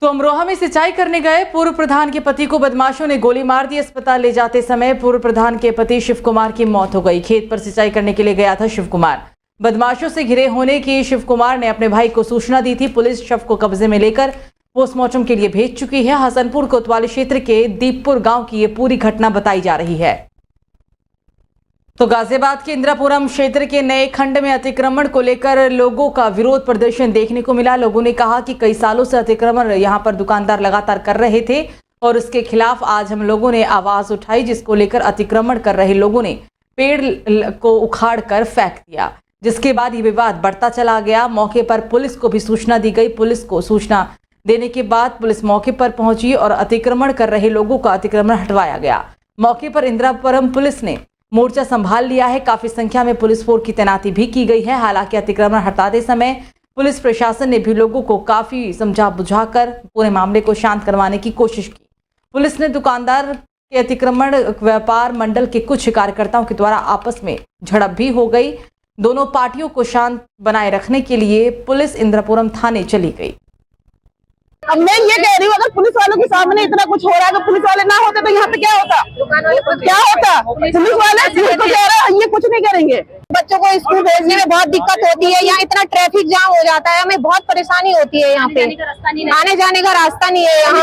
तो अमरोहा में सिंचाई करने गए पूर्व प्रधान के पति को बदमाशों ने गोली मार दी। अस्पताल ले जाते समय पूर्व प्रधान के पति शिव कुमार की मौत हो गई। खेत पर सिंचाई करने के लिए गया था शिव कुमार। बदमाशों से घिरे होने की शिव कुमार ने अपने भाई को सूचना दी थी। पुलिस शव को कब्जे में लेकर पोस्टमार्टम के लिए भेज चुकी है। हसनपुर कोतवाली क्षेत्र के दीपपुर गांव की ये पूरी घटना बताई जा रही है। तो गाजियाबाद के इंदिरापुरम क्षेत्र के नए खंड में अतिक्रमण को लेकर लोगों का विरोध प्रदर्शन देखने को मिला। लोगों ने कहा कि कई सालों से अतिक्रमण यहां पर दुकानदार लगातार कर रहे थे और उसके खिलाफ आज हम लोगों ने आवाज उठाई, जिसको लेकर अतिक्रमण कर रहे लोगों ने पेड़ को उखाड़ कर फेंक दिया, जिसके बाद ये विवाद बढ़ता चला गया। मौके पर पुलिस को भी सूचना दी गई। पुलिस को सूचना देने के बाद पुलिस मौके पर पहुंची और अतिक्रमण कर रहे लोगों का अतिक्रमण हटवाया गया। मौके पर इंदिरापुरम पुलिस ने मोर्चा संभाल लिया है। काफी संख्या में पुलिस फोर्स की तैनाती भी की गई है। हालांकि अतिक्रमण हटाते समय पुलिस प्रशासन ने भी लोगों को काफी समझा बुझाकर पूरे मामले को शांत करवाने की कोशिश की। पुलिस ने दुकानदार के अतिक्रमण व्यापार मंडल के कुछ कार्यकर्ताओं के द्वारा आपस में झड़प भी हो गई। दोनों पार्टियों को शांत बनाए रखने के लिए पुलिस इंदिरापुरम थाने चली गई। अब मैं ये कह रही हूँ, अगर पुलिस वालों के सामने इतना कुछ हो रहा है, तो पुलिस वाले ना होते तो यहाँ पे क्या होता? क्या होता? पुलिस वाले पुलिस को कह रहे हैं ये कुछ नहीं करेंगे। बच्चों को स्कूल भेजने में बहुत दिक्कत होती है। यहाँ इतना ट्रैफिक जाम हो जाता है, हमें बहुत परेशानी होती है। यहाँ पे आने जाने का रास्ता नहीं है यहाँ।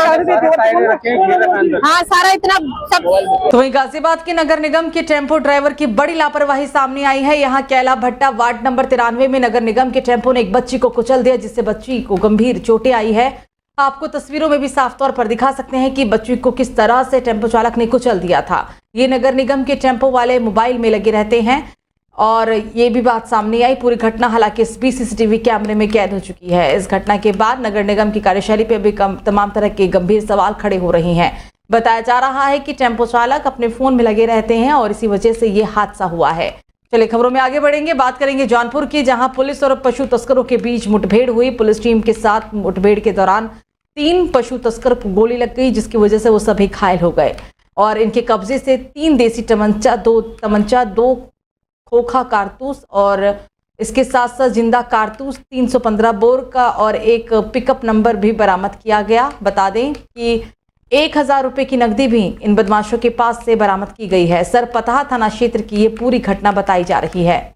हाँ, सारा इतना सब। तो वहीं गाजियाबाद के नगर निगम के टेम्पो ड्राइवर की बड़ी लापरवाही सामने आई है। यहाँ कैला भट्टा वार्ड नंबर 93 में नगर निगम के टेम्पो ने एक बच्ची को कुचल दिया, जिससे बच्ची को गंभीर चोटें आई है। आपको तस्वीरों में भी साफ तौर पर दिखा सकते हैं कि बच्ची को किस तरह से टेम्पो चालक ने कुचल दिया था। ये नगर निगम के टेम्पो वाले मोबाइल में लगे रहते हैं और ये भी बात सामने आई। पूरी घटना हालांकि इस भी सीसीटीवी कैमरे में कैद हो चुकी है। इस घटना के बाद नगर निगम की कार्यशैली पर भी तमाम तरह के गंभीर सवाल खड़े हो रहे हैं। बताया जा रहा है कि टेम्पो चालक अपने फोन में लगे रहते हैं और इसी वजह से ये हादसा हुआ है। चलिए खबरों में आगे बढ़ेंगे। बात करेंगे जौनपुर की, जहां पुलिस और पशु तस्करों के बीच मुठभेड़ हुई। पुलिस टीम के साथ मुठभेड़ के दौरान 3 पशु तस्कर को गोली लग गई, जिसकी वजह से वो सभी घायल हो गए और इनके कब्जे से 3 देसी तमंचा, 2 खोखा कारतूस और इसके साथ साथ जिंदा कारतूस, 315 बोर का और एक पिकअप नंबर भी बरामद किया गया। बता दें कि 1000 रुपए की नकदी भी इन बदमाशों के पास से बरामद की गई है। सरपतहा थाना क्षेत्र की ये पूरी घटना बताई जा रही है।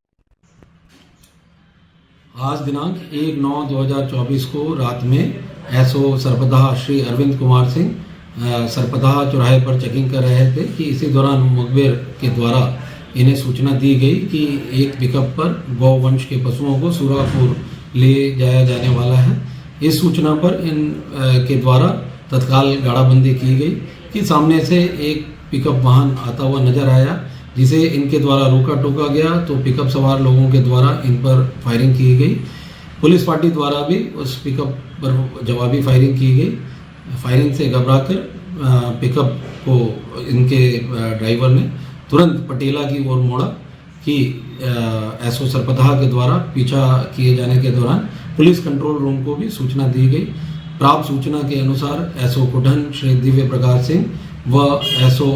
आज दिनांक 1/9/2024 को रात में एसओ सरपतहा श्री अरविंद कुमार सिंह सरपतहा चौराहे पर चेकिंग कर रहे थे कि इसी दौरान मुखबिर के द्वारा इन्हें सूचना दी गई कि एक पिकअप पर गौवंश के पशुओं को सूरापुर ले जाया जाने वाला है। इस सूचना पर इन के द्वारा तत्काल गाड़ाबंदी की गई कि सामने से एक पिकअप वाहन आता हुआ नजर आया, जिसे इनके द्वारा रोका टोका गया। तो पिकअप सवार लोगों के द्वारा इन पर फायरिंग की गई। पुलिस पार्टी द्वारा भी उस पिकअप पर जवाबी फायरिंग की गई। फायरिंग से घबराकर पिकअप को इनके ड्राइवर ने तुरंत पटेला की ओर मोड़ा कि एसओ सरपतहा के द्वारा पीछा किए जाने के दौरान पुलिस कंट्रोल रूम को भी सूचना दी गई। प्राप्त सूचना के अनुसार एसओ कुठन श्री दिव्य प्रकाश सिंह व एसओ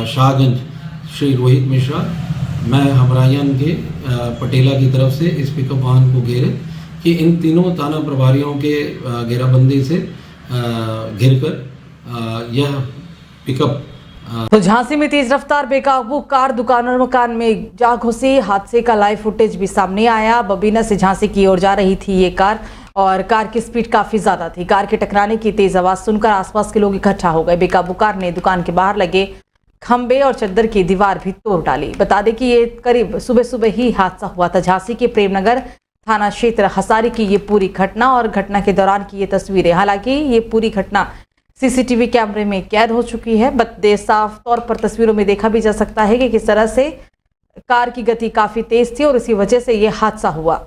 शाहगंज श्री रोहित मिश्रा मैं हमरायन के पटेला की तरफ से इस पिकअप वाहन को घेरे कि इन तीनों थाना प्रभारियों के घेराबंदी से घिरकर यह पिकअप। तो झांसी में तेज रफ्तार बेकाबू कार दुकान और मकान में जा घुसी। हादसे का लाइव फुटेज भी सामने आया। बबीना से झांसी की ओर जा रही थी ये कार और कार की स्पीड काफी ज्यादा थी। कार के टकराने की तेज आवाज सुनकर आसपास के लोग इकट्ठा हो गए। बेकाबू कार ने दुकान के बाहर लगे खंबे और चद्दर की दीवार भी तोड़ डाली। बता दें कि ये करीब सुबह सुबह ही हादसा हुआ था। झांसी के प्रेमनगर थाना क्षेत्र हसारी की ये पूरी घटना और घटना के दौरान की ये तस्वीरें। हालांकि ये पूरी घटना सीसीटीवी कैमरे में कैद हो चुकी है। साफ तौर पर तस्वीरों में देखा भी जा सकता है कि किस तरह से कार की गति काफी तेज थी और इसी वजह से ये हादसा हुआ।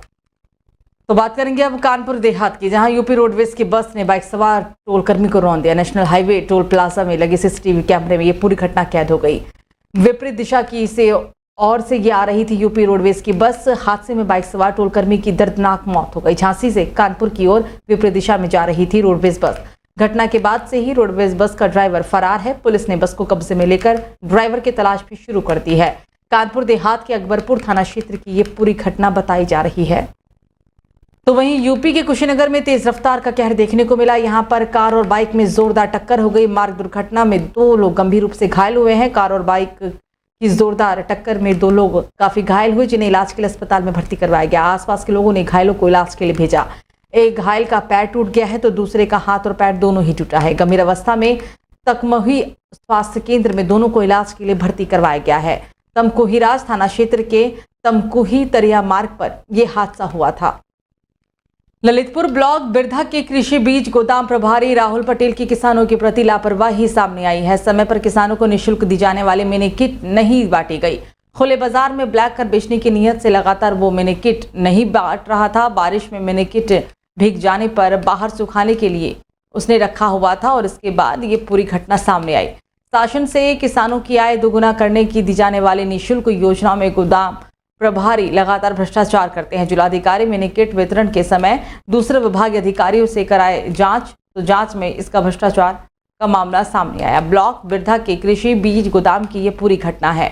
तो बात करेंगे अब कानपुर देहात की, जहां यूपी रोडवेज की बस ने बाइक सवार टोल कर्मी को रौंद दिया। नेशनल हाईवे टोल प्लाजा में लगे सीसीटीवी कैमरे में ये पूरी घटना कैद हो गई। विपरीत दिशा की से ये आ रही थी यूपी रोडवेज की बस। हादसे में बाइक सवार टोल कर्मी की दर्दनाक मौत हो गई। झांसी से कानपुर की ओर विपरीत दिशा में जा रही थी रोडवेज बस। घटना के बाद से ही रोडवेज बस का ड्राइवर फरार है। पुलिस ने बस को कब्जे में लेकर ड्राइवर की तलाश भी शुरू कर दी है। कानपुर देहात के अकबरपुर थाना क्षेत्र की ये पूरी घटना बताई जा रही है। तो वहीं यूपी के कुशीनगर में तेज रफ्तार का कहर देखने को मिला। यहां पर कार और बाइक में जोरदार टक्कर हो गई। मार्ग दुर्घटना में 2 लोग गंभीर रूप से घायल हुए हैं। कार और बाइक की जोरदार टक्कर में 2 लोग काफी घायल हुए, जिन्हें इलाज के लिए अस्पताल में भर्ती करवाया गया। आसपास के लोगों ने घायलों को इलाज के लिए भेजा। एक घायल का पैर टूट गया है तो दूसरे का हाथ और पैर दोनों ही टूटा है। गंभीर अवस्था में तकमही स्वास्थ्य केंद्र में दोनों को इलाज के लिए भर्ती करवाया गया है। तमकुहीराज थाना क्षेत्र के तमकुही तरिया मार्ग पर यह हादसा हुआ था। ललितपुर ब्लॉक बिरधा के कृषि बीज गोदाम प्रभारी राहुल पटेल की किसानों के प्रति लापरवाही सामने आई है। समय पर किसानों को निःशुल्क दी जाने वाली मिनी किट नहीं बांटी गई। खुले बाजार में ब्लैक कर बेचने की नीयत से लगातार वो मिनी किट नहीं बांट रहा था। बारिश में मिनी किट भीग जाने पर बाहर सुखाने के लिए उसने रखा हुआ था और इसके बाद ये पूरी घटना सामने आई। शासन से किसानों की आय दोगुना करने की दी जाने वाली निःशुल्क योजनाओं में गोदाम प्रभारी लगातार भ्रष्टाचार करते हैं। जिलाधिकारी मिनी किट वितरण के समय दूसरे विभागीय अधिकारियों से कराए जांच, तो जांच में इसका भ्रष्टाचार का मामला सामने आया। ब्लॉक बिरधा के कृषि बीज गोदाम की ये पूरी घटना है।